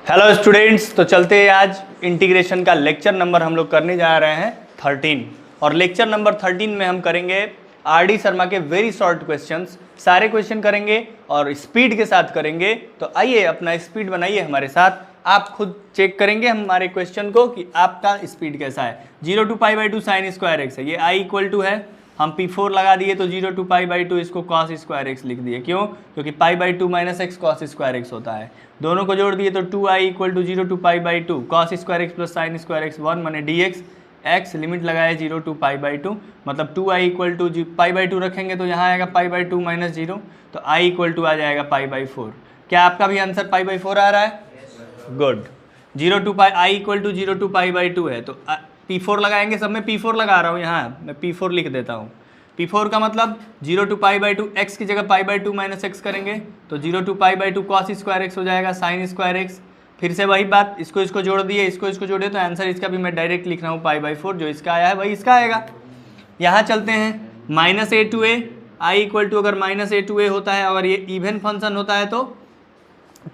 Hello students, तो चलते हैं आज इंटीग्रेशन का लेक्चर नंबर हम लोग करने जा रहे हैं 13 और लेक्चर नंबर 13 में हम करेंगे आर.डी. शर्मा के वेरी शॉर्ट क्वेश्चंस। सारे क्वेश्चन करेंगे और स्पीड के साथ करेंगे। तो आइए अपना स्पीड बनाइए हमारे साथ, आप खुद चेक करेंगे हमारे क्वेश्चन को कि आपका स्पीड कैसा है। 0 to π/2 sin स्क्वायर एक्स है, ये i इक्वल टू है, हम P4 लगा दिए तो 0 to π/2 इसको cos स्क्वायर एक्स लिख दिए। क्यों? क्योंकि π/2 minus x cos square x होता है। दोनों को जोड़ दिए तो 2i equal to 0 to π/2 cos square x plus sine square x 1 माने dx x लिमिट लगाए 0 to π/2 मतलब 2i इक्वल टू π/2 रखेंगे तो यहाँ आएगा π/2 माइनस 0 तो i इक्वल टू आ जाएगा π/4। क्या आपका भी आंसर π/4 आ रहा है? Good. 0 to i equal to 0 to π/2 है तो P4 लगाएंगे, सब में P4 लगा रहा हूँ, यहाँ मैं P4 लिख देता हूँ। P4 का मतलब 0 to π/2 x की जगह π/2 माइनस एक्स करेंगे तो 0 to π/2 cos स्क्वायर एक्स हो जाएगा साइन स्क्वायर एक्स। फिर से वही बात, इसको जोड़ दिए, इसको जोड़े तो आंसर इसका भी मैं डायरेक्ट लिख रहा हूँ π/4, जो इसका आया है वही इसका आएगा। यहाँ चलते हैं minus a to a, i equal to अगर माइनस a टू a होता है, अगर ये इवन फंक्शन होता है तो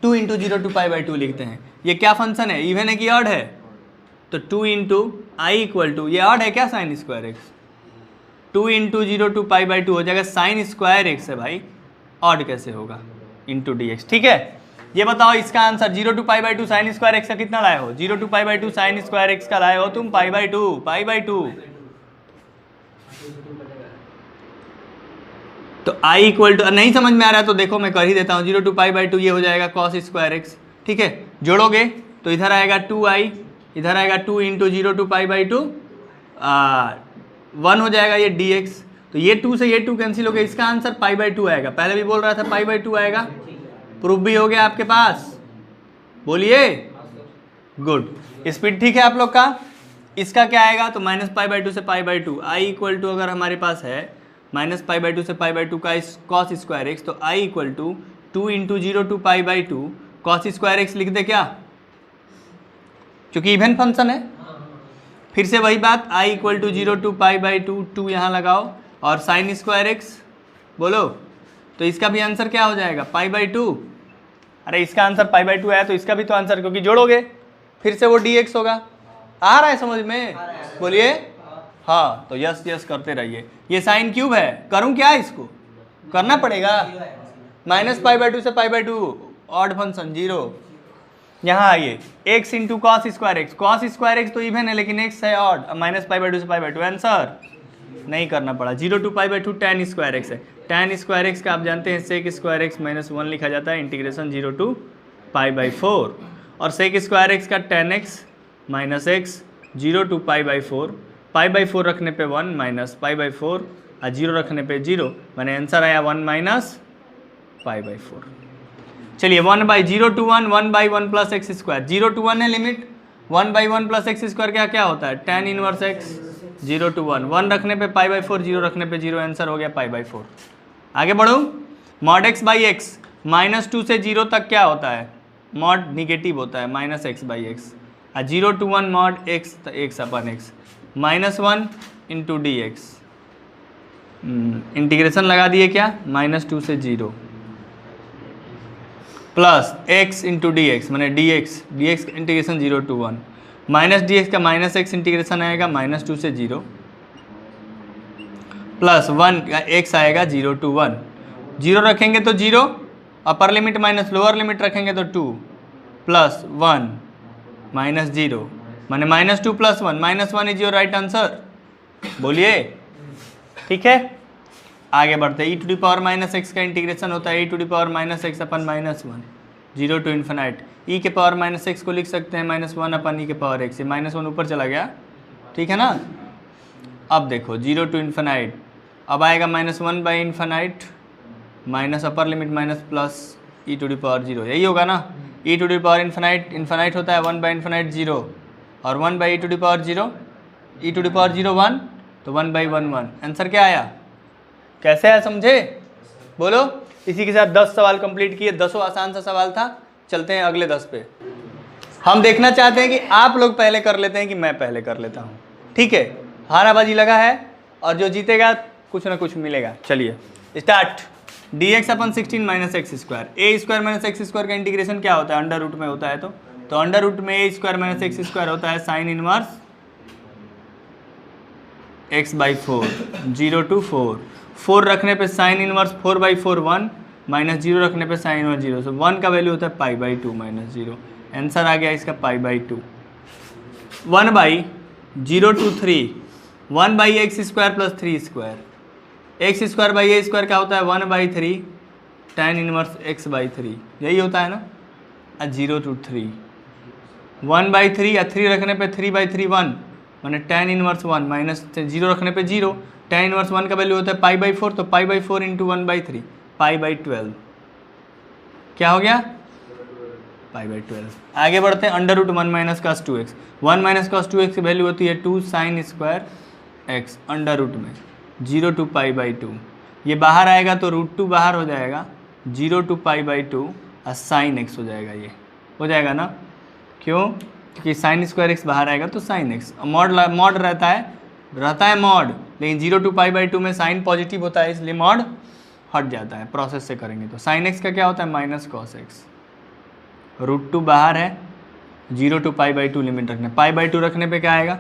2 इंटू 0 to π/2 लिखते हैं। ये क्या फंक्शन है, इवन है कि ऑड है? तो 2 इंटू आई इक्वल टू, ये ऑड है क्या, sign square x, 2 into 0 to π/2 हो जाएगा साइन स्क्वायर एक्स है भाई, ऑड कैसे होगा, इंटू dx। ठीक है, ये बताओ इसका answer 0 to π/2 sine square x का कितना लाए हो? 0 to π/2 साइन स्क्वायर एक्स का लाए हो तुम π/2। तो i इक्वल टू, नहीं समझ में आ रहा है तो देखो मैं कर ही देता हूँ, 0 to π/2 ये हो जाएगा cos स्क्वायर एक्स। ठीक है, जोड़ोगे तो इधर आएगा 2i, इधर आएगा 2 इंटू 0 to π/2 1 हो जाएगा ये dx। तो ये 2 से ये 2 कैंसिल हो गया, इसका आंसर π/2 आएगा। पहले भी बोल रहा था π/2 आएगा, प्रूफ भी हो गया आपके पास, बोलिए गुड। स्पीड ठीक है आप लोग का। इसका क्या आएगा तो माइनस π/2 से π/2, i इक्वल टू अगर हमारे पास है माइनस π/2 से π/2 का cos स्क्वायर एक्स तो i equal to 2 into 0 to π/2 cos square x लिख दे क्या, क्योंकि इवन फंक्शन है। फिर से वही बात, i इक्वल टू 0 to π/2 2 यहाँ लगाओ और साइन स्क्वायर एक्स बोलो, तो इसका भी आंसर क्या हो जाएगा π/2। अरे इसका आंसर π/2 आया तो इसका भी तो आंसर, क्योंकि जोड़ोगे फिर से वो dx होगा। आ रहा है समझ में, बोलिए हाँ। तो यस यस करते रहिए। ये साइन क्यूब है, करूँ क्या, इसको करना पड़ेगा, माइनस π/2 से π/2 ऑड फंक्शन 0। यहाँ आइए x into cos square x तो इवन है लेकिन x है ऑड, माइनस π/2 से π/2 आंसर नहीं करना पड़ा। 0 to π/2 tan स्क्वायर एक्स है, tan स्क्वायर एक्स का आप जानते हैं सेक स्क्वायर एक्स माइनस 1 लिखा जाता है, इंटीग्रेशन 0 to π/4 और सेक स्क्वायर एक्स का tan x minus x 0 to π/4 रखने पे 1 माइनस π/4 और 0 रखने पे 0, मैंने आंसर आया 1 माइनस π/4। चलिए 1/0 to 1 1/1 plus x square, 0 to 1 है लिमिट, 1/1 प्लस एक्स स्क्वायर क्या होता है, tan इनवर्स एक्स 0 to 1, 1 रखने पे π/4 0 रखने पे 0, आंसर हो गया π/4। आगे बढ़ो, mod x by x minus 2 से 0 तक क्या होता है, मॉड निगेटिव होता है, माइनस x बाई एक्स, और 0 to 1 mod x upon x minus 1 into dx। Integration लगा दिए क्या, माइनस 2 से 0 प्लस x इंटू डी मैंने dx integration 0 to 1 minus dx का माइनस x इंटीग्रेशन आएगा माइनस 2 से 0 प्लस 1 का x आएगा 0 to 1, 0 रखेंगे तो 0, upper limit minus lower limit रखेंगे तो 2 प्लस 1 माइनस 0 माने minus 2 plus 1, minus 1 is your right answer, बोलिए। ठीक है, आगे बढ़ते हैं। e to the power minus x का इंटीग्रेशन होता है e to the power minus x upon minus 1 0 to infinite, e के पावर माइनस एक्स को लिख सकते हैं माइनस 1 अपन e के पावर एक्स, माइनस 1 ऊपर चला गया, ठीक है ना। अब देखो 0 to इन्फिनाइट, अब आएगा minus 1 by infinite minus upper limit minus plus e to the power 0, यही होगा ना। e to the power infinite होता है 1 बाई इन्फिनाइट 0 और 1 by e to the power 0, e to the power 0 1 तो 1 बाई 1 1, आंसर क्या आया, कैसे है समझे, बोलो। इसी के साथ 10 सवाल कंप्लीट किए, 10 आसान सा सवाल था। चलते हैं अगले 10 पे। हम देखना चाहते हैं कि आप लोग पहले कर लेते हैं कि मैं पहले कर लेता हूँ, ठीक है। हाराबाजी लगा है और जो जीतेगा कुछ ना कुछ मिलेगा। चलिए स्टार्ट। dx अपन 16 माइनस एक्स स्क्वायर, ए स्क्वायर माइनस एक्स स्क्वायर का इंटीग्रेशन क्या होता है, अंडर रूट में होता है, तो तो अंडर रूट में ए स्क्वायर माइनस एक्स स्क्वायर होता है sine inverse x by 4, 0 to 4, 4 रखने पे साइन इनवर्स 4 बाई 4 1, माइनस 0 रखने पे साइन इनवर्स 0, सो 1 का वैल्यू होता है पाई बाई 2 माइनस 0। आंसर आ गया इसका पाई by 2। 1 by 0 to 3, 1 by x square plus 3 square, x square by A square क्या होता है 1 by 3 tan inverse x by 3, यही होता है ना। 0 to 3, 1 बाई 3 या 3 रखने पे 3 बाई 3 1, मैंने tan इनवर्स 1 माइनस 0 रखने पे 0, tan इनवर्स 1 का वैल्यू होता है पाई बाई 4, तो pi by 4 into 1 by 3 pi by 12, क्या हो गया पाई बाई 12। आगे बढ़ते हैं, under root 1 minus cos 2x, 1 minus cos 2x की वैल्यू होती है 2 sine square x under root में 0 to पाई बाई 2, ये बाहर आएगा तो रूट 2 बाहर हो जाएगा, 0 to पाई बाई 2 और साइन x हो जाएगा, ये हो जाएगा ना। क्यों? क्योंकि साइन स्क्वायर एक्स बाहर आएगा तो साइन एक्स, मॉड रहता है मॉड, लेकिन 0 to पाई बाई 2 में साइन पॉजिटिव होता है इसलिए मॉड हट जाता है। प्रोसेस से करेंगे तो साइन एक्स का क्या होता है माइनस कॉस एक्स, रूट 2 बाहर है, 0 to पाई बाई 2 लिमिट रखने, पाई बाई 2 रखने पे क्या आएगा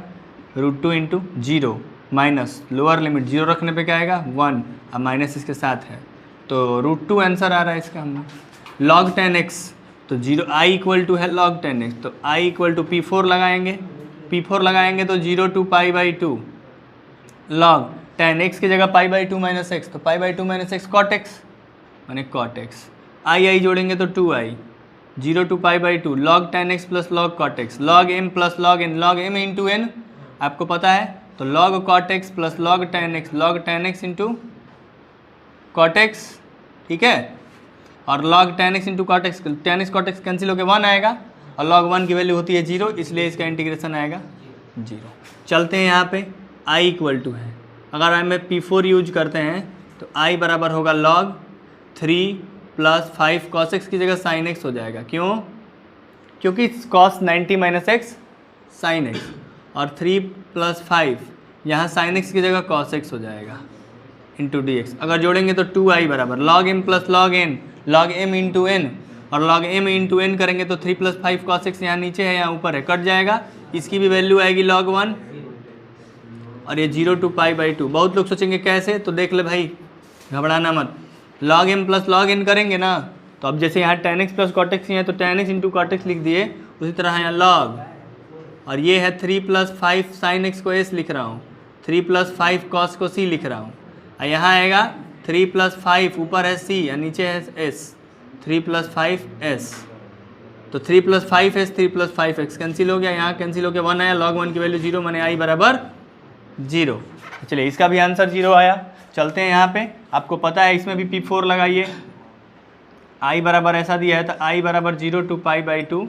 root 2 into 0 minus lower limit 0 रखने पे क्या आएगा 1, अब माइनस इसके साथ है तो रूट 2 आंसर आ रहा है इसका। हमने लॉग 10x, तो 0 i इक्वल टू है log 10x, तो i इक्वल टू P4 लगाएंगे, P4 लगाएंगे तो 0 to pi by 2 log 10x की जगह पाई बाई 2 माइनस एक्स, तो pi by 2 minus x cot x मैंने कॉट एक्स, आई जोड़ेंगे तो 2i, 0 to pi by 2 log 10x plus log cot x, log m plus log n, log m into n आपको पता है, तो log cot x plus log 10x into cot x, ठीक है, और log 10x into cot x, 10x cot x cancel होकर 1 आएगा और log 1 की वैल्यू होती है 0, इसलिए इसका इंटीग्रेशन आएगा 0। चलते हैं यहाँ पे i इक्वल टू है, अगर हम P4 यूज करते हैं तो i बराबर होगा log 3 प्लस 5 cos x की जगह sin x हो जाएगा। क्यों? क्योंकि cos 90 minus x sin x, और 3 प्लस 5 यहाँ sin x की जगह cos x हो जाएगा इंटू डी एक्स। अगर जोड़ेंगे तो 2i बराबर log m plus log n, log m into n, और log m इंटू n करेंगे तो 3 प्लस 5 cos x यहाँ नीचे है यहाँ ऊपर है कट जाएगा, इसकी भी वैल्यू आएगी log 1, और ये 0 to पाई बाई 2। बहुत लोग सोचेंगे कैसे, तो देख ले भाई घबराना मत, log m plus log n करेंगे ना, तो अब जैसे यहाँ tan x plus cot x है तो tan x into cot x लिख दिए, उसी तरह यहाँ log, और ये है 3 प्लस 5 sin x को s लिख रहा हूँ, 3 प्लस 5 cos को c लिख रहा हूँ, और यहाँ आएगा 3 प्लस 5 ऊपर है c या नीचे है s, 3 प्लस 5s, तो 3 plus 5s 3 plus 5x cancel हो गया, यहाँ कैंसिल हो गया 1 आया, log 1 की वैल्यू 0 माने i बराबर 0। चलिए इसका भी आंसर 0 आया। चलते हैं यहाँ पे, आपको पता है इसमें भी P4 लगाइए, i बराबर ऐसा दिया है तो i बराबर 0 to पाई बाई 2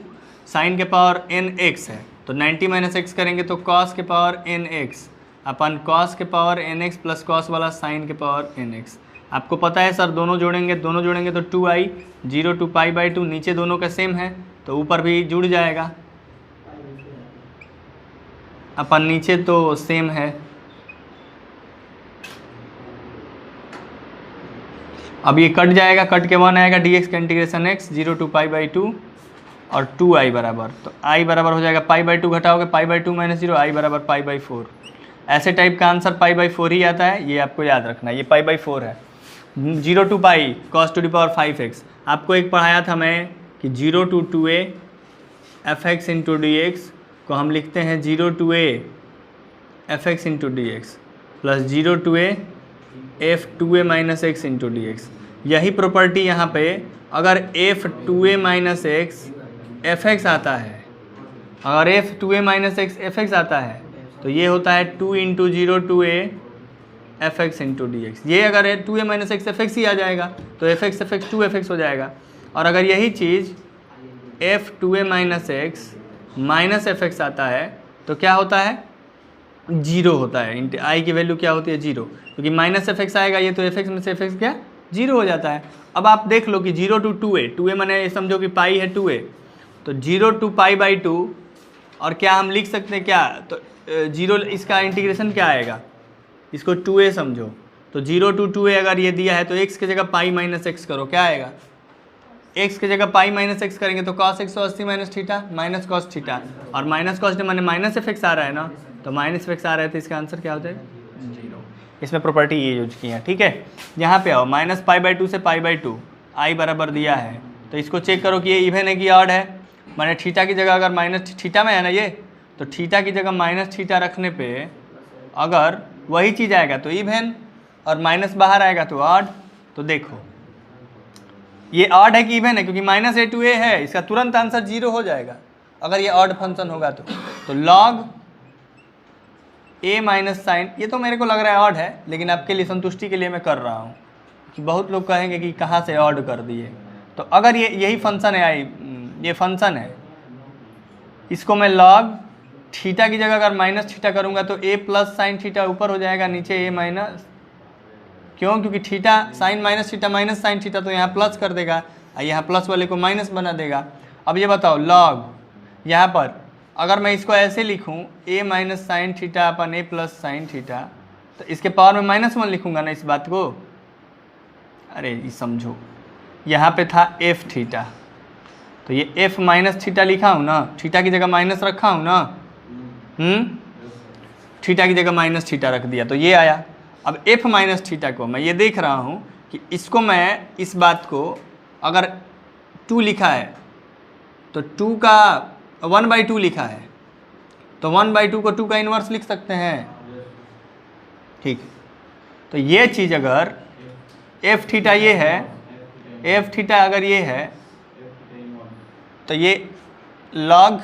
साइन के पावर nx है, तो 90 माइनस एक्स करेंगे तो cos के पावर nx अपन cos के पावर nx प्लस cos वाला साइन के पावर nx। आपको पता है सर दोनों जोड़ेंगे तो 2i 0 to पाई बाई 2, नीचे दोनों का सेम है तो ऊपर भी जुड़ जाएगा, अपन नीचे तो सेम है, अब ये कट जाएगा, कट के 1 आएगा, dx का integration x 0 to pi by 2 और 2i बराबर, तो i बराबर हो जाएगा पाई बाई 2 घटाओगे पाई बाई 2 माइनस 0, i बराबर पाई बाई 4। ऐसे टाइप का आंसर पाई बाई 4 ही आता है, ये आपको याद रखना है, ये पाई बाई 4 है। 0 to pi cos to the power 5x, आपको एक पढ़ाया था मैं कि 0 to 2a fx into D x को हम लिखते हैं 0 to a fx into D x plus 0 to a f2a minus x into D x. यही प्रॉपर्टी यहाँ पे अगर f2a माइनस एक्स fx आता है, अगर f2a माइनस एक्स fx आता है तो ये होता है 2 into 0 to a fx into D x. ये अगर 2a माइनस एक्स fx ही आ जाएगा तो fx 2fx हो जाएगा, और अगर यही चीज़ f2a minus x minus fx आता है तो क्या होता है 0 होता है, i की वैल्यू क्या होती है 0, क्योंकि माइनस fx आएगा ये तो fx में से fx क्या 0 हो जाता है। अब आप देख लो कि 0 to 2a मैंने समझो कि पाई है 2a, तो 0 to पाई बाई 2, और क्या हम लिख सकते हैं क्या, तो 0 इसका इंटीग्रेशन क्या आएगा, इसको 2a समझो, तो 0 to 2a अगर ये दिया है तो x की जगह पाई माइनस एक्स करो क्या आएगा एक्स की जगह पाई माइनस एक्स करेंगे तो cos 180 minus theta minus cos theta, और माइनस कॉस मैंने माइनस एफ एक्स आ रहा है ना, तो माइनस एफ एक्स आ रहा है, तो इसका आंसर क्या हो जाएगा? 0। इसमें प्रॉपर्टी ये यूज की है, ठीक है। यहाँ पे आओ, माइनस पाई बाई 2 से पाई बाई 2 आई बराबर दिया है, तो इसको चेक करो कि ये इवन है कि ऑड है। मैंने थीटा की जगह अगर माइनस थीटा में है ना ये, तो थीटा की जगह माइनस थीटा रखने पे अगर वही चीज़ आएगा तो इवन, और माइनस बाहर आएगा तो ऑड। तो देखो ये ऑड है कि इवन है, क्योंकि माइनस ए टू ए है, इसका तुरंत आंसर 0 हो जाएगा अगर ये ऑड फंक्शन होगा तो लॉग ए माइनस साइन, ये तो मेरे को लग रहा है ऑड है, लेकिन आपके लिए संतुष्टि के लिए मैं कर रहा हूँ कि बहुत लोग कहेंगे कि कहाँ से ऑड कर दिए। तो अगर ये यही फंक्शन है, ये फंक्शन है, इसको मैं लॉग थीटा की जगह अगर माइनस थीटा करूँगा तो ए प्लस साइन थीटा ऊपर हो जाएगा, नीचे ए माइनस, क्यों? क्योंकि theta sine minus theta minus sine theta, तो यहाँ प्लस कर देगा और यहाँ प्लस वाले को माइनस बना देगा। अब ये बताओ लॉग, यहाँ पर अगर मैं इसको ऐसे लिखूँ ए माइनस साइन थीटा अपन ए प्लस साइन थीटा, तो इसके पावर में -1 लिखूँगा ना इस बात को। अरे ये समझो, यहाँ पे था एफ थीटा, तो ये एफ माइनस थीटा लिखा हूँ ना, थीटा की जगह माइनस रखा हूँ ना, थीटा की जगह माइनस थीटा रख दिया तो ये आया। अब एफ माइनस थीटा को मैं ये देख रहा हूँ कि इसको मैं इस बात को अगर 2 लिखा है तो 2 का 1/2 लिखा है, तो 1/2 को 2 का इन्वर्स लिख सकते हैं, ठीक। तो ये चीज़ अगर एफ थीटा ये है, एफ थीटा अगर ये है तो ये लॉग,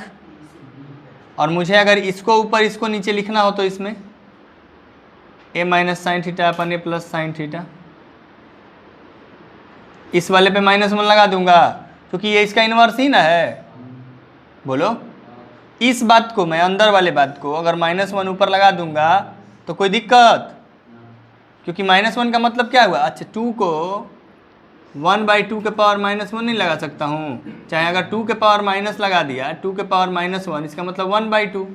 और मुझे अगर इसको ऊपर इसको नीचे लिखना हो तो इसमें ए माइनस साइन थीटा अपन ए प्लस साइन थीटा, इस वाले पे -1 लगा दूंगा क्योंकि ये इसका इन्वर्स ही ना है। बोलो, इस बात को मैं अंदर वाले बात को अगर -1 ऊपर लगा दूंगा तो कोई दिक्कत, क्योंकि -1 का मतलब क्या हुआ? अच्छा 2 को 1/2 के पावर -1 नहीं लगा सकता हूँ, चाहे अगर 2 के पावर माइनस लगा दिया, 2 के पावर -1 इसका मतलब 1/2,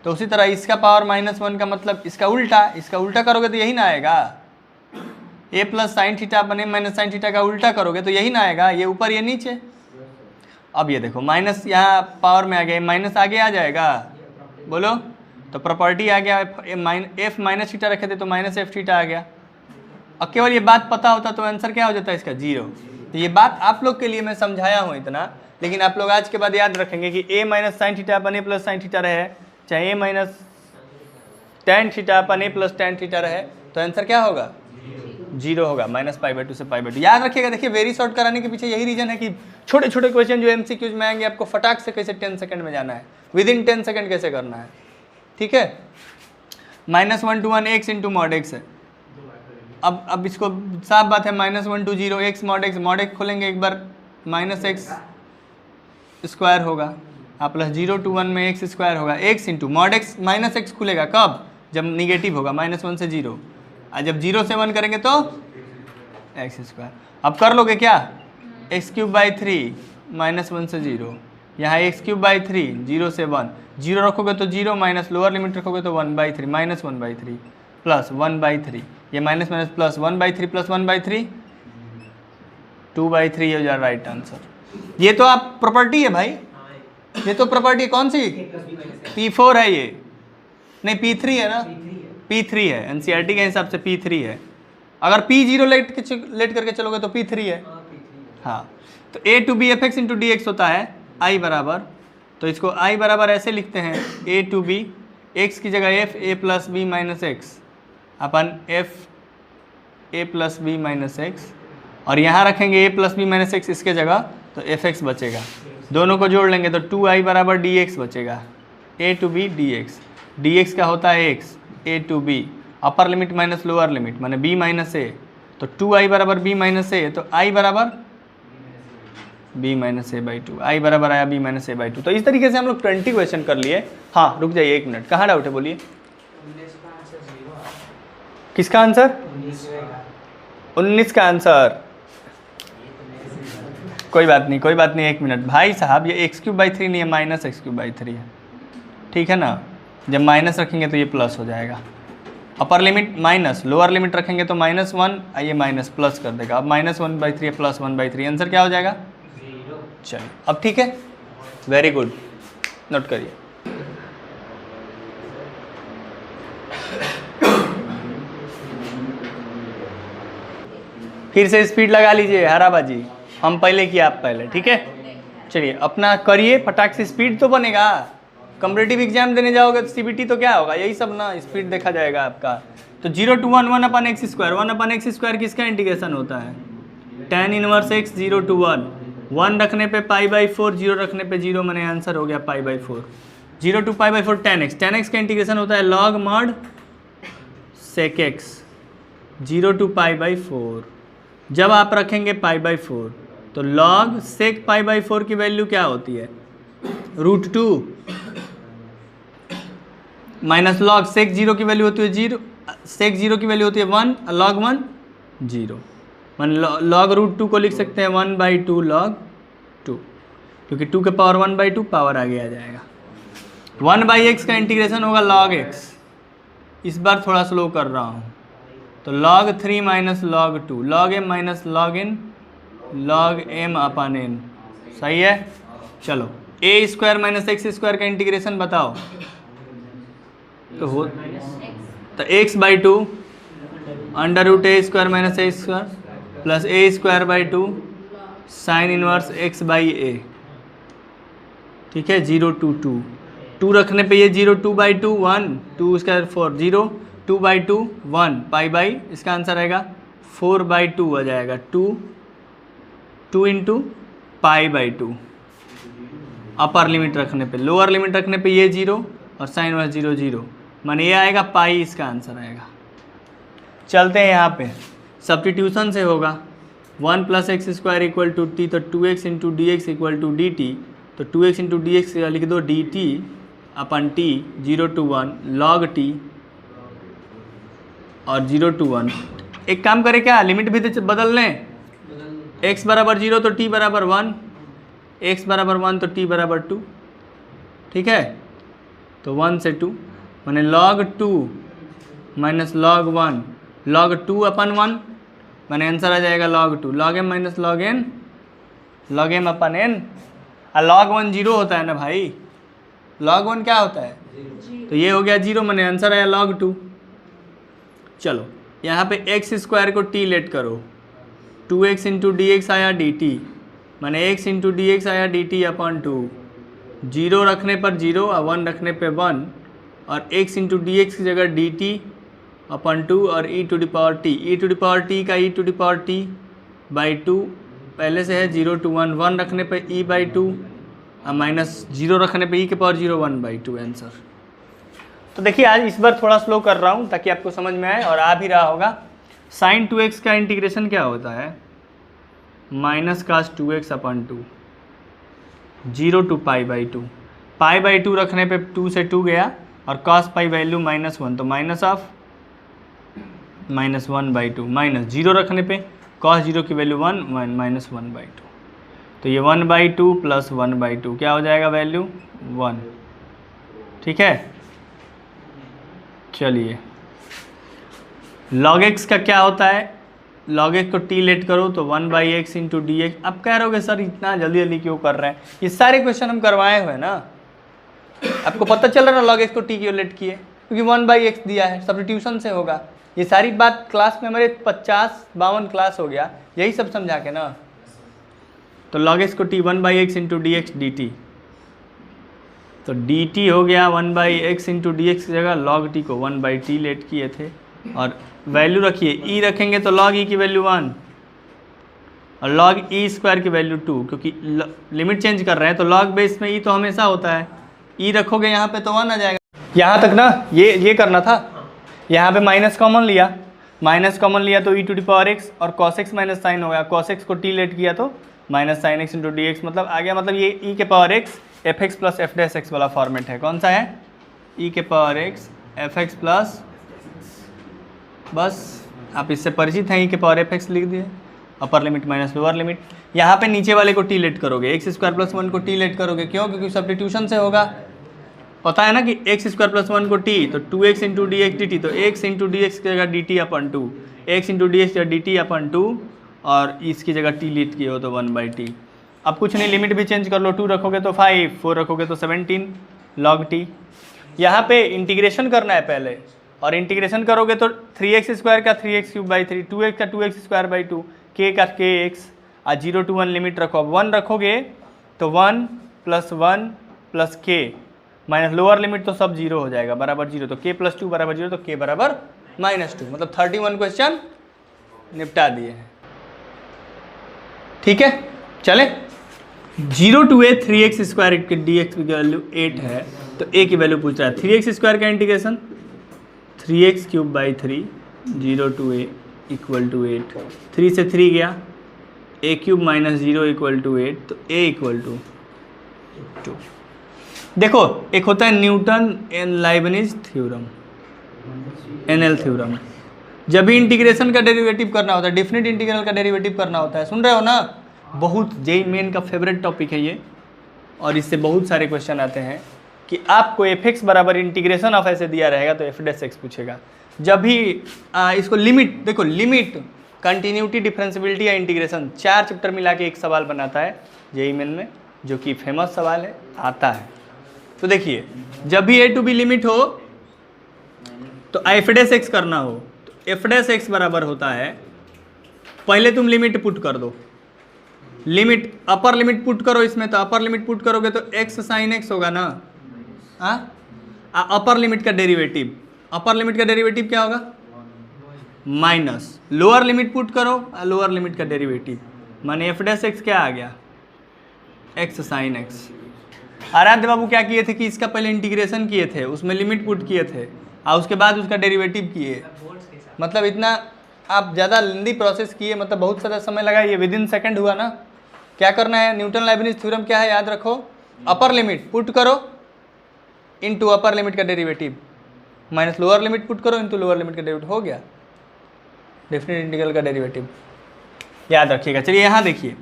तो उसी तरह इसका पावर -1 का मतलब इसका उल्टा करोगे तो यही ना आएगा। ए प्लस साइन थीटा अपन ए माइनस साइन थीटा का उल्टा करोगे तो यही ना आएगा, ये ऊपर ये नीचे। अब ये देखो माइनस यहाँ पावर में आ गया, माइनस आगे आ जाएगा, बोलो, तो प्रॉपर्टी आ गया, एफ माइनस थीटा रखे थे तो माइनस एफ थीटा आ गया। अब केवल ये बात पता होता तो आंसर क्या हो जाता है इसका? 0। तो ये बात आप लोग के लिए मैं समझाया हूँ इतना, लेकिन आप लोग आज के बाद याद रखेंगे कि ए माइनस साइन थीटा अपन ए प्लस साइन थीटा रहे, चाहे ए माइनस टेन थीटा अपन ए प्लस टेन थीटा रहे, तो आंसर क्या होगा? 0 होगा, -π/2 से π/2। याद रखिएगा, देखिए वेरी शॉर्ट कराने के पीछे यही रीजन है कि छोटे छोटे क्वेश्चन जो MCQs में आएंगे आपको फटाक से कैसे 10 सेकंड में जाना है, विदिन 10 सेकंड कैसे करना है, ठीक है। -1 to 1 x into mod x है। अब इसको साफ बात है, -1 to 0 x मॉड x खोलेंगे एक बार -x² होगा, +0 to 1 में x² होगा, x into mod x -x खुलेगा कब? जब निगेटिव होगा, -1 से 0, और जब 0 से 1 करेंगे तो x²। अब कर लोगे क्या? x³ 1 से 0, यहाँ x³ 0 से 1, 0 रखोगे तो 0 माइनस लोअर लिमिट रखोगे तो 1/3 -1/3 प्लस 1/3, ये माइनस माइनस प्लस 1/3 प्लस 1/3 2/3 हो जाए राइट आंसर। ये तो आप प्रॉपर्टी है भाई, ये तो प्रॉपर्टी कौन सी? P4 है ये, नहीं P3 है ना, P3 है, NCERT के हिसाब से P3 है। अगर P0 लेट करके चलोगे तो P3 है। हाँ, तो A to B fx into dx होता है I बराबर, तो इसको I बराबर ऐसे लिखते हैं, A to B, x की जगह f a plus b minus x upon f a plus b minus x, और यहाँ रखेंगे a plus b minus x इसके जगह, तो fx बचेगा, दोनों को जोड़ लेंगे तो 2i बराबर dx बचेगा, a to b dx, dx का होता है x, a to b, upper limit minus lower limit माने b माइनस a, तो 2i बराबर b माइनस a, तो i बराबर b माइनस a/2, i बराबर आया b माइनस a/2। तो इस तरीके से हम लोग 20 क्वेश्चन कर लिए। हाँ रुक जाइए 1 मिनट, कहाँ डाउट है बोलिए। किसका आंसर? 19 का आंसर, कोई बात नहीं 1 मिनट भाई साहब, ये x³ 3 नहीं है, -x³ 3 है, ठीक है ना। जब माइनस रखेंगे तो ये प्लस हो जाएगा, अपर लिमिट माइनस, लोअर लिमिट रखेंगे तो -1, ये माइनस प्लस कर देगा, अब -1/3 प्लस 1/3, आंसर क्या हो जाएगा? चलिए अब ठीक है, वेरी गुड, नोट करिए। फिर से स्पीड लगा लीजिए, हराबाजी हम पहले किया, आप पहले, ठीक है। चलिए अपना करिए फटाक से, स्पीड तो बनेगा। कॉम्पिटिटिव एग्जाम देने जाओगे तो सीबीटी तो क्या होगा, यही सब ना, स्पीड देखा जाएगा आपका। तो 0 to 1 1/x², 1/x² किसका इंटीग्रेशन होता है, tan इनवर्स x 0 to 1, 1 रखने पे π/4, 0 रखने पे 0, मैंने आंसर हो गया π/4। 0 to π/4 tan x, tan x का इंटीग्रेशन होता है log mod sec x 0 to π/4। जब आप रखेंगे π/4 तो log sec π/4 की वैल्यू क्या होती है, √2 माइनस log sec 0 की वैल्यू होती है 0, sec 0 की वैल्यू होती है 1, log 1 0, मान log √2 को लिख सकते हैं 1/2 log 2, क्योंकि 2 के पावर 1/2 पावर आगे आ जाएगा। 1/x का इंटीग्रेशन होगा log x, इस बार थोड़ा स्लो कर रहा हूँ, तो log 3 minus log 2, log m minus log n, log m अपन n, सही है। चलो a² माइनस x² का इंटीग्रेशन बताओ, तो हो तो x/2 √a² minus a² plus a²/2 sine inverse x/a, ठीक है। 0 to 2, 2 रखने पे ये 0, 2/2 1, 2² 4 0, 2/2 1, π/, इसका आंसर आएगा 4/2 आ जाएगा, 2 इंटू π/2। अपर लिमिट रखने पे, लोअर लिमिट रखने पे ये 0 और साइन इनवर्स 0 0, माने ये आएगा पाई, इसका आंसर आएगा। चलते हैं यहाँ पे, सब्स्टिट्यूशन से होगा 1 + x² = t, तो 2x × dx = dt, तो 2x × dx लिख दो dt upon t 0 to 1 log t और 0 to 1। एक काम करें क्या, लिमिट भी तो बदल लें, x = 0 तो t = 1, x = 1 तो t = 2, ठीक है। तो 1 से 2 माने log 2 माइनस log 1, log 2 अपन 1, माने आंसर आ जाएगा log 2, log m minus log n, log m अपन n, और log 1 0 होता है ना भाई, log 1 क्या होता है, तो ये हो गया 0, माने आंसर आया log 2। चलो यहाँ पे x² को t लेट करो, 2x × dx आया dt, माने x × dx आया dt अपन 2, 0 रखने पर 0 और 1 रखने पे 1, और x × dx की जगह dt अपन 2 और e to the power t, e to the power t का e to the power t/2 पहले से है, 0 to 1, 1 रखने पे e/2 और माइनस 0 रखने पे e के पावर 0 1/2 आंसर। तो देखिए आज इस बार थोड़ा स्लो कर रहा हूँ ताकि आपको समझ में आए, और आ भी रहा होगा। sin 2x का इंटीग्रेशन क्या होता है, -cos 2x अपन 2, 0 to π/2, π/2 रखने पे 2 से 2 गया, और cos π वैल्यू -1, तो माइनस ऑफ -1/2, माइनस 0 रखने पे cos 0 की वैल्यू 1 -1/2, तो ये 1/2 प्लस 1/2 क्या हो जाएगा वैल्यू 1, ठीक है। चलिए log x का क्या होता है, log x को t लेट करो तो 1/x × dx। अब कह रहे हो सर इतना जल्दी जल्दी क्यों कर रहे हैं, ये सारे क्वेश्चन हम करवाए हुए ना, आपको पता चल रहा है ना log x को t क्यों लेट किए, क्योंकि 1/x दिया है, सब्स्टिट्यूशन से होगा। ये सारी बात क्लास में हमारे 50-52 क्लास हो गया, यही सब समझा के ना। तो log x को t 1/x × dx dt, तो dt हो गया 1/x × dx की जगह log t को 1/t लेट किए थे, और वैल्यू रखिए e रखेंगे तो log e की वैल्यू 1 और log e² की वैल्यू 2, क्योंकि लिमिट चेंज कर रहे हैं तो log बेस में e तो हमेशा होता है, e रखोगे यहाँ पे तो 1 आ जाएगा। यहाँ तक ना ये करना था, यहाँ पे माइनस कॉमन लिया, तो e to the power x और cos x माइनस साइन हो गया, cos x को t लेट किया तो माइनस साइन x × dx, मतलब आ गया, मतलब ये e के power x fx plus f' वाला फॉर्मेट है। कौन सा है, e के पावर x fx प्लस, बस आप इससे परिचित हैं, e के पावर fx लिख दिए, अपर लिमिट माइनस लोअर लिमिट। यहाँ पे नीचे वाले को t लेट करोगे, x² + 1 को t लेट करोगे, क्यों, क्योंकि सब्स्टिट्यूशन से होगा। पता है ना कि x² + 1 को t, तो 2x × dx dt, तो x × dx की जगह dt अपन 2, x × dx की जगह dt अपन 2, और इसकी जगह t लेट किए हो तो 1/t। अब कुछ नहीं, लिमिट भी चेंज कर लो, 2 रखोगे तो 5, 4 रखोगे तो 17 log t। यहाँ पे इंटीग्रेशन करना है पहले, और इंटीग्रेशन करोगे तो 3x² का 3x³ 3, 2x का 2x² 2, k का kx, 0 to 1 लिमिट रखो। अब 1 रखोगे तो 1 + 1 + k माइनस लोअर लिमिट तो सब 0 हो जाएगा, बराबर 0, तो k + 2 बराबर 0, तो k बराबर -2। मतलब 31 क्वेश्चन निपटा दिए हैं। ठीक है, चले। 0 to a 3x² के dx की वैल्यू 8 है, तो a की वैल्यू पूछ रहा है। 3x² का इंटीग्रेशन 3x³ 3, 0 to a = 8, 3 से 3 गया, a³ - 0 = 8, तो a = 2। देखो, एक होता है Newton and Leibniz theorem, NL theorem. जब भी इंटीग्रेशन का डेरिवेटिव करना होता है, डेफिनेट इंटीग्रल का डेरिवेटिव करना होता है, सुन रहे हो ना, बहुत जेई मेन का फेवरेट टॉपिक है ये, और इससे बहुत सारे क्वेश्चन आते हैं कि आपको fx बराबर इंटीग्रेशन ऑफ ऐसे दिया रहेगा तो f' पूछेगा। जब भी इसको लिमिट, देखो लिमिट, कंटिन्यूटी, डिफरेंशियबिलिटी या इंटीग्रेशन, 4 चैप्टर मिला के एक सवाल बनाता है जेई मेन में, जो कि फेमस सवाल है, आता है। तो देखिए, जब भी a to b लिमिट हो तो f' करना हो, तो f' बराबर होता है, पहले तुम लिमिट पुट कर दो, लिमिट अपर लिमिट पुट करो इसमें, तो अपर लिमिट पुट करोगे तो x sin x होगा ना। अपर लिमिट का डेरिवेटिव, अपर लिमिट का डेरिवेटिव क्या होगा? माइनस लोअर लिमिट पुट करो, लोअर लिमिट का डेरिवेटिव, माने f' क्या आ गया? x sin x। आराध्य बाबू क्या किए थे कि इसका पहले इंटीग्रेशन किए थे, उसमें लिमिट पुट किए थे, और उसके बाद उसका डेरिवेटिव किए। मतलब इतना आप ज़्यादा लेंदी प्रोसेस किए, मतलब बहुत सारा समय लगा, ये विदिन सेकंड हुआ ना। क्या करना है? न्यूटन लाइबनिज थ्योरम क्या है, याद रखो, अपर लिमिट पुट करो इनटू अपर लिमिट का derivative, minus lower limit put करो इनटू लोअर लिमिट का डेरिवेटिव, हो गया डेफिनेट इंटीग्रल का डेरिवेटिव, याद रखिएगा। चलिए यहाँ देखिए,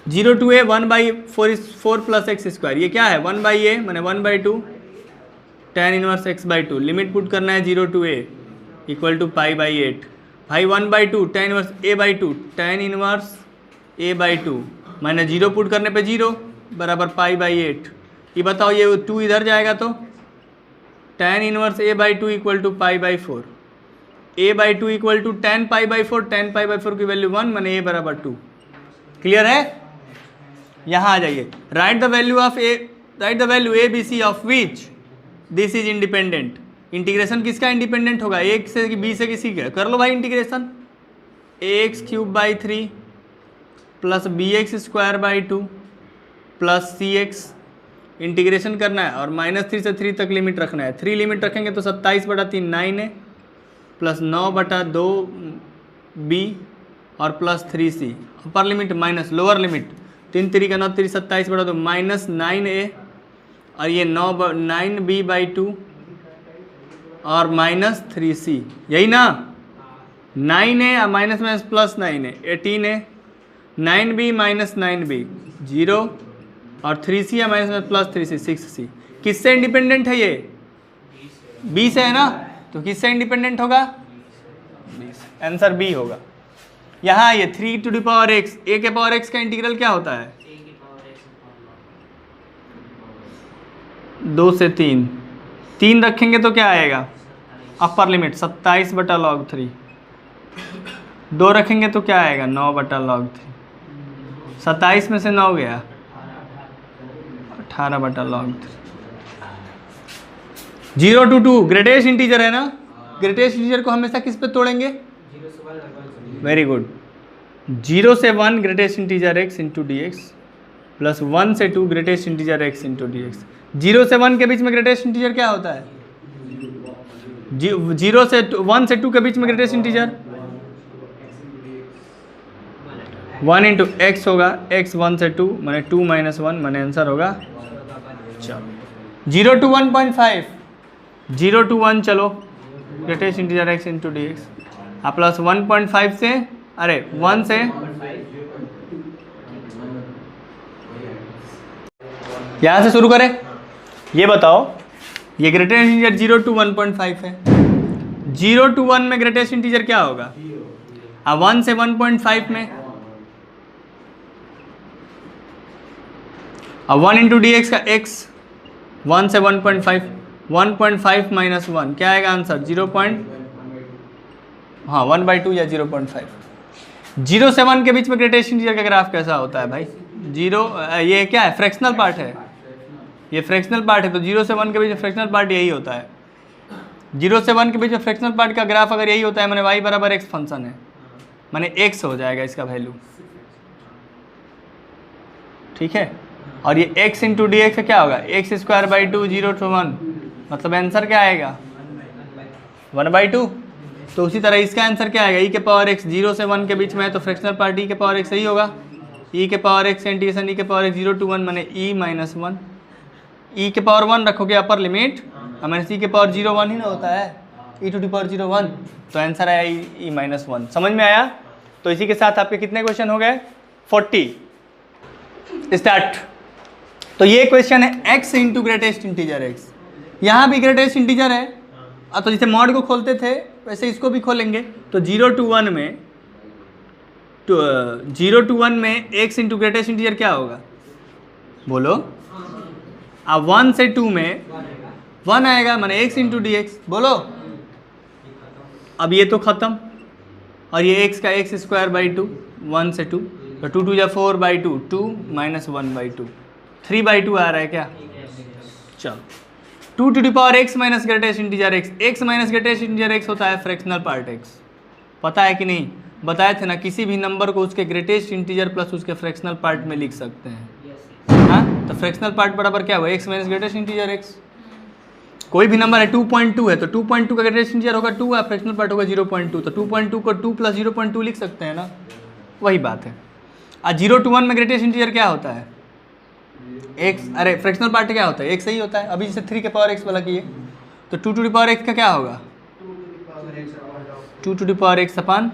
0 to a 1/4 + x², ये क्या है? 1/a माने 1/2 tan inverse x/2, limit put करना है 0 to a = π/8, भाई 1/2 tan inverse a/2 tan inverse a/2 माने 0 पुट करने पे 0 बराबर π/8। ये बताओ, ये 2 इधर जाएगा तो tan inverse a/2 = π/4, a/2 = tan π/4, tan π/4 की वैल्यू 1 माने a बराबर 2। क्लियर है? यहाँ आ जाइए, right the value of a, right the value a b c of which this is independent. Integration किसका इंडिपेंडेंट होगा? एक से b से किसी का? कर लो भाई integration, ax³ 3 + bx² 2 + cx, integration करना है, और -3 से 3 तक लिमिट रखना है। 3 लिमिट रखेंगे तो 27/3 9 है, प्लस 9/2 b और +3c, अपर लिमिट माइनस लोअर लिमिट, 3 3 का 9 3 27/2 -9a, और ये 9b/2 और -3c, यही ना, 9a माइनस माइनस +9 है 18 है, 9b - 9b 0, और 3c या माइनस में +3c 6c। किससे इंडिपेंडेंट है ये? b से है ना, तो किससे इंडिपेंडेंट होगा? b से। आंसर b होगा। यहाँ ये 3 to the power x, a के पावर x का इंटीग्रल क्या होता है? 2 से 3 रखेंगे तो क्या आएगा? अपर लिमिट 27/log3, 2 रखेंगे तो क्या आएगा? 9/log3, 27 में से 9 गया 18/log3। 0 to 2 ग्रेटेस्ट इंटीजर है ना, ग्रेटेस्ट इंटीजर को हमेशा किस पे तोड़ेंगे? वेरी गुड, 0 से 1 greatest integer x into dx plus 1 से 2 greatest integer x into dx। 0 से 1 के बीच में ग्रेटेस्ट इंटीजर क्या होता है? 0 से 1 से 2 के बीच में ग्रेटेस्ट इंटीजर 1 इंटू एक्स होगा, x 1 से 2 माने 2 - 1 माने आंसर होगा। चलो 0 to 1.5, 0 to 1 चलो greatest integer x into dx, आप प्लस 1.5 से, अरे 1 से, यहाँ से शुरू करें। ये बताओ, ये ग्रेटेस्ट इंटीजर 0 to 1.5 है, 0 to 1 में ग्रेटेस्ट इंटीजर क्या होगा? 1 से 1.5 में अब 1 इंटू डी एक्स का x 1 से 1.5, 1.5 माइनस 1 क्या आएगा आंसर 1/2 या 0.5। 0 से 1 के बीच में ग्रेटेस्ट इंटीजर का ग्राफ कैसा होता है भाई? ये क्या है? फ्रैक्शनल पार्ट है, ये फ्रैक्शनल पार्ट है, तो 0 से 1 के बीच में फ्रैक्शनल पार्ट यही होता है। 0 से 1 के बीच में फ्रैक्शनल पार्ट का ग्राफ अगर यही होता है मैंने y बराबर x फंक्शन है, मैंने x हो जाएगा इसका वैल्यू, ठीक है। और ये x इंटू डी एक्स क्या होगा? x² बाई 2 0 to 1, मतलब आंसर क्या आएगा 1/2। तो उसी तरह इसका आंसर क्या आएगा? e के पावर x 0 से 1 के बीच में है तो फ्रैक्शनल पार्ट e के पावर x सही होगा। e के पावर x इंटीग्रेशन e के पावर x 0 to 1 मैंने e माइनस 1, e के पावर 1 रखोगे अपर लिमिट, हमारे c के पावर 0 1 ही ना होता है, e टू दी पावर 0 1, तो आंसर आया e माइनस 1। समझ में आया? तो इसी के साथ आपके कितने क्वेश्चन हो गए? 40। स्टार्ट। तो ये क्वेश्चन है x into greatest integer x, यहाँ भी ग्रेटेस्ट इंटीजर है, तो जैसे मॉड को खोलते थे वैसे इसको भी खोलेंगे। तो 0 to 1 में x इंटू ग्रेटेस्ट इंटीजर क्या होगा बोलो? अब 1 से 2 में 1 आएगा, माने x इंटू डी एक्स, बोलो। अब ये तो खत्म, और ये x का x² बाई 2 1 से 2, तो 2 2 या 4/2 2 माइनस 1/2 3/2 आ रहा है क्या? चलो 2 to the power x minus greatest integer x minus greatest integer x होता है फ्रैक्शनल पार्ट x, पता है कि नहीं? बताए थे ना, किसी भी नंबर को उसके ग्रेटेस्ट इंटीजर प्लस उसके फ्रैक्शनल पार्ट में लिख सकते हैं। हाँ, तो फ्रैक्शनल पार्ट बराबर क्या हुआ? x minus greatest integer x। कोई भी नंबर है 2.2 है तो 2.2 का ग्रेटेस्ट इंटीजर होगा 2 है, फ्रैक्शनल पार्ट होगा 0.2, तो 2.2 को 2 प्लस 0.2 लिख सकते हैं ना, वही बात है। 0 to 1 में ग्रेटेस्ट इंटीजर क्या होता है? x, अरे फ्रैक्शनल पार्ट क्या होता है? x सही होता है। अभी जैसे 3 के पावर x वाला किए तो 2 टू द पावर x का क्या होगा? 2 to the power x upon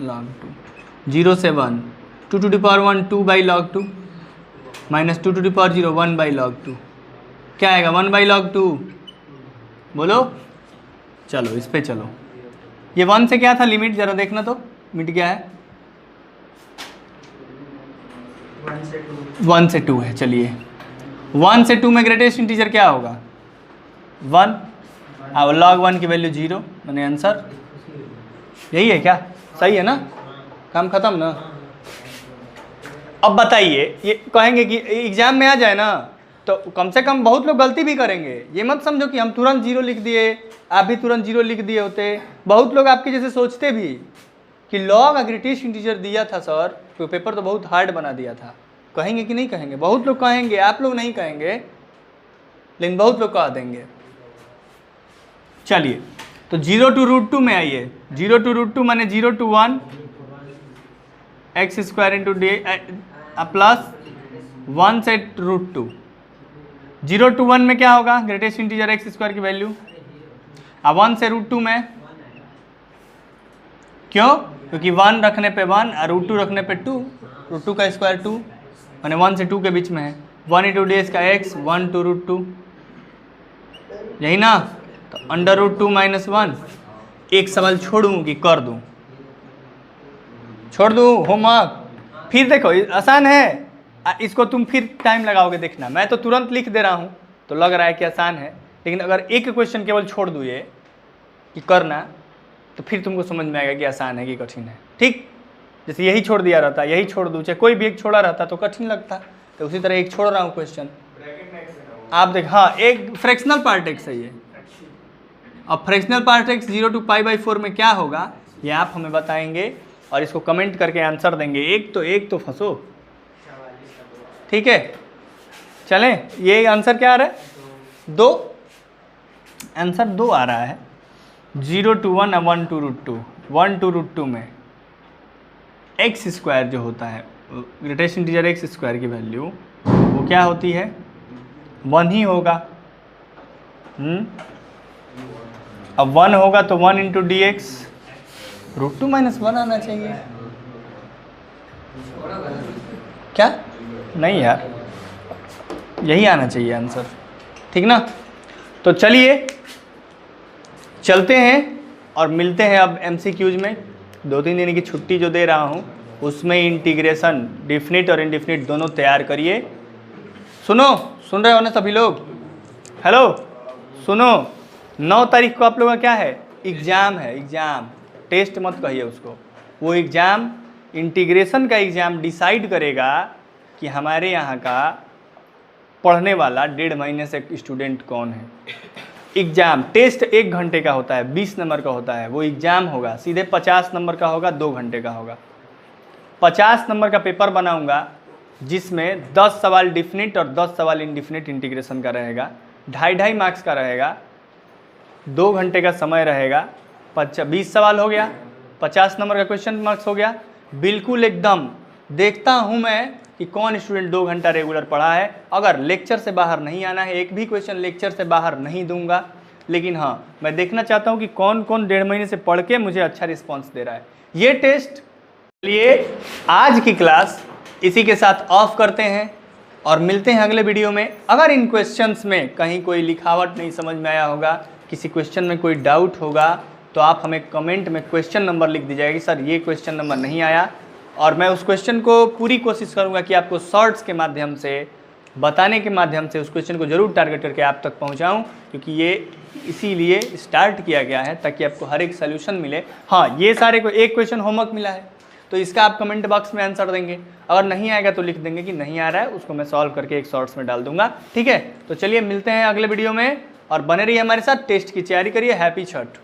log 2। 0 से 1 2 to the power 1 2 by log 2 minus 2 to the power 0 1 by log 2, क्या आएगा 1 बाई log 2, बोलो। चलो इस पे चलो, ये 1 से क्या था लिमिट, जरा देखना तो लिमिट क्या है? 1 से 2 है। चलिए 1 से 2 में ग्रेटेस्ट इंटीजर क्या होगा? 1, अब log 1 की वैल्यू 0, मैंने आंसर यही है क्या? सही है ना, काम खत्म ना। अब बताइए, ये कहेंगे कि एग्जाम में आ जाए ना तो कम से कम बहुत लोग गलती भी करेंगे, ये मत समझो कि हम तुरंत 0 लिख दिए, आप भी तुरंत 0 लिख दिए होते। बहुत लोग आपके जैसे सोचते भी कि लॉग ग्रेटेस्ट इंटीजर दिया था सर तो पेपर तो बहुत हार्ड बना दिया था, कहेंगे कि नहीं कहेंगे? बहुत लोग कहेंगे, आप लोग नहीं कहेंगे लेकिन बहुत लोग कह देंगे। चलिए तो 0 to √2 में आइए, 0 to √2 माने 0 to 1 x² into D plus 1 से √2। 0 to 1 में क्या होगा? ग्रेटेस्ट इंटीजर x² की वैल्यू। अब 1 से √2 में क्यों? क्योंकि 1 रखने पे 1 और √2 रखने पे 2, √2 का स्क्वायर 2 माने 1 से 2 के बीच में है। 1 इंटू डी एक्स का x 1 to √2, यही ना, तो √2 माइनस 1। एक सवाल छोड़ूं कि कर दूं? छोड़ दूं होमवर्क? फिर देखो आसान है, इसको तुम फिर टाइम लगाओगे देखना। मैं तो तुरंत लिख दे रहा हूं तो लग रहा है कि आसान है, लेकिन अगर एक क्वेश्चन केवल छोड़ दूँ ये कि करना, तो फिर तुमको समझ में आएगा कि आसान है कि कठिन है। ठीक, जैसे यही छोड़ दिया रहता, यही छोड़ दूँ, चाहे कोई भी एक छोड़ा रहता तो कठिन लगता, तो उसी तरह एक छोड़ रहा हूँ क्वेश्चन। आप देख, हाँ एक फ्रैक्शनल पार्ट x सही है। अब फ्रैक्शनल पार्ट x 0 to π/4 में क्या होगा ये आप हमें बताएंगे और इसको कमेंट करके आंसर देंगे। एक तो फंसो, ठीक है। चलें, ये आंसर क्या आ रहा है? 2, आंसर 2 आ रहा है। 0 to 1 और 1 to √2, 1 to √2 में x² जो होता है ग्रेटेस्ट इंटीजर x² की वैल्यू वो क्या होती है? 1 ही होगा। अब 1 होगा तो 1 इंटू डी एक्स √2 माइनस 1 आना चाहिए, क्या? नहीं यार, यही आना चाहिए आंसर, ठीक ना। तो चलिए चलते हैं और मिलते हैं अब MCQs में। 2-3 दिन की छुट्टी जो दे रहा हूँ उसमें इंटीग्रेशन डिफिनिट और इनडिफिनिट दोनों तैयार करिए सुनो, सुन रहे हो ना सभी लोग? हेलो, सुनो, 9 तारीख को आप लोगों का क्या है? एग्जाम है, एग्जाम। टेस्ट मत कहिए उसको। वो एग्जाम, इंटीग्रेशन का एग्जाम डिसाइड करेगा कि हमारे यहाँ का पढ़ने वाला 1.5 महीने से स्टूडेंट कौन है। एग्जाम, टेस्ट 1 घंटे का होता है, 20 नंबर का होता है। वो एग्जाम होगा सीधे 50 नंबर का होगा, 2 घंटे का होगा। 50 नंबर का पेपर बनाऊंगा जिसमें 10 सवाल डिफिनिट और 10 सवाल इनडिफिनिट इंटीग्रेशन का रहेगा। 2.5 मार्क्स का रहेगा, 2 घंटे का समय रहेगा। 20 सवाल हो गया, 50 नंबर का क्वेश्चन मार्क्स हो गया। बिल्कुल एकदम देखता हूं मैं कि कौन स्टूडेंट 2 घंटा रेगुलर पढ़ा है। अगर लेक्चर से बाहर नहीं आना है, एक भी क्वेश्चन लेक्चर से बाहर नहीं दूंगा, लेकिन हाँ मैं देखना चाहता हूं कि कौन कौन 1.5 महीने से पढ़ के मुझे अच्छा रिस्पॉन्स दे रहा है। ये टेस्ट लिए आज की क्लास इसी के साथ ऑफ करते हैं और मिलते हैं अगले वीडियो में। अगर इन क्वेश्चंस में कहीं कोई लिखावट नहीं समझ में आया होगा, किसी क्वेश्चन में कोई डाउट होगा, तो आप हमें कमेंट में क्वेश्चन नंबर लिख दीजिएगा कि सर ये क्वेश्चन नंबर नहीं आया, और मैं उस क्वेश्चन को पूरी कोशिश करूंगा कि आपको शॉर्ट्स के माध्यम से बताने के माध्यम से उस क्वेश्चन को जरूर टारगेट करके आप तक पहुंचाऊं, क्योंकि ये इसीलिए स्टार्ट किया गया है ताकि आपको हर एक सोल्यूशन मिले। हाँ, ये सारे को एक क्वेश्चन होमवर्क मिला है तो इसका आप कमेंट बॉक्स में आंसर देंगे। अगर नहीं आएगा तो लिख देंगे कि नहीं आ रहा है, उसको मैं सॉल्व करके एक शॉर्ट्स में डाल दूंगा। ठीक है, तो चलिए मिलते हैं अगले वीडियो में और बने रहिए हमारे साथ। टेस्ट की तैयारी करिए। हैप्पी छठ।